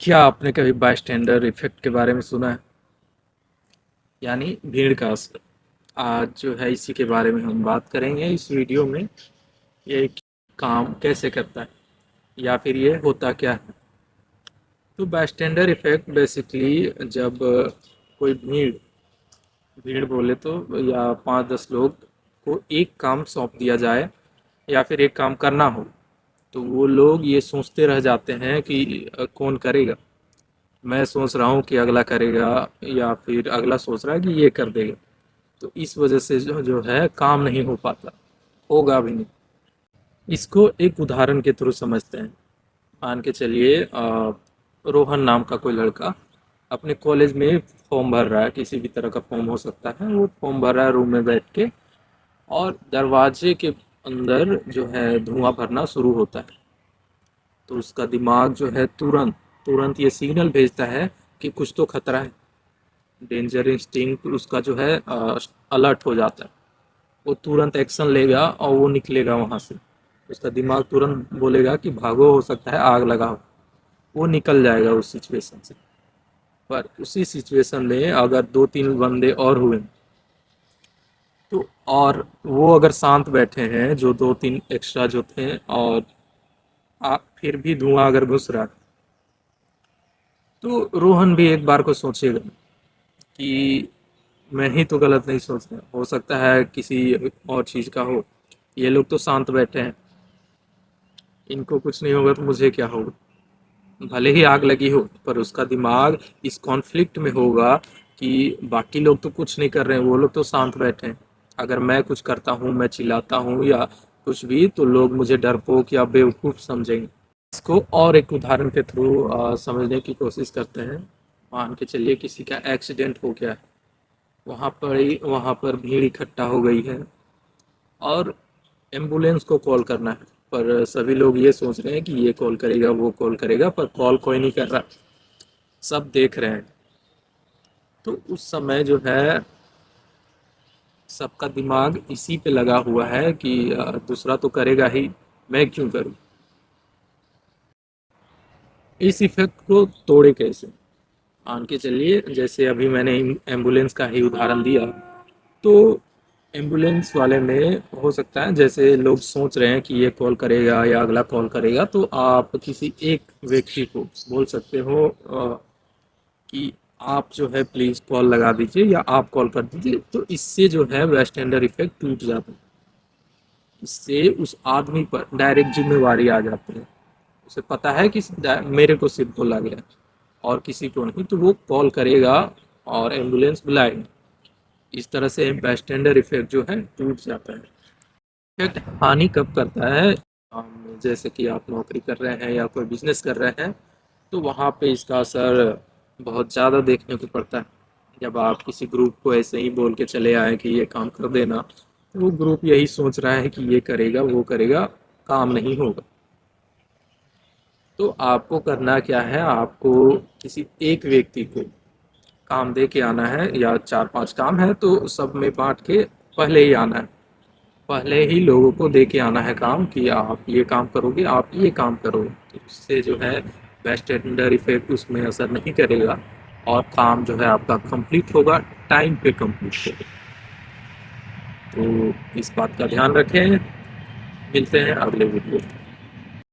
क्या आपने कभी बायस्टैंडर इफेक्ट के बारे में सुना है? यानी भीड़ का असर। आज जो है इसी के बारे में हम बात करेंगे इस वीडियो में। ये काम कैसे करता है या फिर ये होता क्या है। तो बायस्टैंडर इफेक्ट बेसिकली जब कोई भीड़ भीड़ बोले तो या 5-10 लोग को एक काम सौंप दिया जाए या फिर एक काम करना हो, तो वो लोग ये सोचते रह जाते हैं कि कौन करेगा। मैं सोच रहा हूँ कि अगला करेगा या फिर अगला सोच रहा है कि ये कर देगा। तो इस वजह से जो है काम नहीं हो पाता, होगा भी नहीं। इसको एक उदाहरण के थ्रू समझते हैं। मान के चलिए रोहन नाम का कोई लड़का अपने कॉलेज में फॉर्म भर रहा है, किसी भी तरह का फॉर्म हो सकता है। वो फॉर्म भर रहा है रूम में बैठ के, और दरवाजे के अंदर जो है धुआं भरना शुरू होता है। तो उसका दिमाग जो है तुरंत तुरंत ये सिग्नल भेजता है कि कुछ तो खतरा है। डेंजर इंस्टिंक्ट उसका जो है अलर्ट हो जाता है। वो तुरंत एक्शन लेगा और वो निकलेगा वहाँ से। उसका दिमाग तुरंत बोलेगा कि भागो, हो सकता है आग लगाओ। वो निकल जाएगा उस सिचुएशन से। पर उसी सिचुएशन में अगर 2-3 बंदे और हुए, तो और वो अगर शांत बैठे हैं, जो 2-3 एक्स्ट्रा जो थे, और फिर भी धुआं अगर घुस रहा है, तो रोहन भी एक बार को सोचेगा कि मैं ही तो गलत नहीं सोच रहा, हो सकता है किसी और चीज़ का हो। ये लोग तो शांत बैठे हैं, इनको कुछ नहीं होगा तो मुझे क्या होगा। भले ही आग लगी हो, पर उसका दिमाग इस कॉन्फ्लिक्ट में होगा कि बाकी लोग तो कुछ नहीं कर रहे हैं, वो लोग तो शांत बैठे हैं। अगर मैं कुछ करता हूँ, मैं चिल्लाता हूँ या कुछ भी, तो लोग मुझे डरपोक या बेवकूफ़ समझेंगे। इसको और एक उदाहरण के थ्रू समझने की कोशिश करते हैं। मान के चलिए किसी का एक्सीडेंट हो गया है, वहाँ पर भीड़ इकट्ठा हो गई है और एम्बुलेंस को कॉल करना है। पर सभी लोग ये सोच रहे हैं कि ये कॉल करेगा, वो कॉल करेगा, पर कॉल कोई नहीं कर रहा। सब देख रहे हैं। तो उस समय जो है सबका दिमाग इसी पे लगा हुआ है कि दूसरा तो करेगा ही, मैं क्यों करूं। इस इफेक्ट को तोड़े कैसे? मान के चलिए जैसे अभी मैंने एम्बुलेंस का ही उदाहरण दिया, तो एम्बुलेंस वाले में हो सकता है जैसे लोग सोच रहे हैं कि ये कॉल करेगा या अगला कॉल करेगा, तो आप किसी एक व्यक्ति को बोल सकते हो कि आप जो है प्लीज़ कॉल लगा दीजिए या आप कॉल कर दीजिए। तो इससे जो है बैस्टैंडर इफेक्ट टूट जाता है। इससे उस आदमी पर डायरेक्ट जिम्मेवारी आ जाती है। उसे पता है कि मेरे को सिर्फ बोला गया और किसी को नहीं, तो वो कॉल करेगा और एम्बुलेंस बुलाएगा। इस तरह से बैस्टैंडर इफेक्ट जो है टूट जाता है। इफेक्ट हानि कब करता है? जैसे कि आप नौकरी कर रहे हैं या कोई बिजनेस कर रहे हैं, तो वहाँ पे इसका असर बहुत ज़्यादा देखने को पड़ता है। जब आप किसी ग्रुप को ऐसे ही बोल के चले आए कि ये काम कर देना, तो वो ग्रुप यही सोच रहा है कि ये करेगा, वो करेगा, काम नहीं होगा। तो आपको करना क्या है? आपको किसी एक व्यक्ति को काम दे के आना है, या 4-5 काम है तो सब में बांट के पहले ही आना है। पहले ही लोगों को दे के आना है काम कि आप ये काम करोगे, आप ये काम करोगे। तो उससे जो है बैस्टैंडर इफेक्ट उसमें असर नहीं करेगा और काम जो है आपका कंप्लीट होगा, टाइम पे कंप्लीट होगा। तो इस बात का ध्यान रखें। मिलते हैं अगले वीडियो में।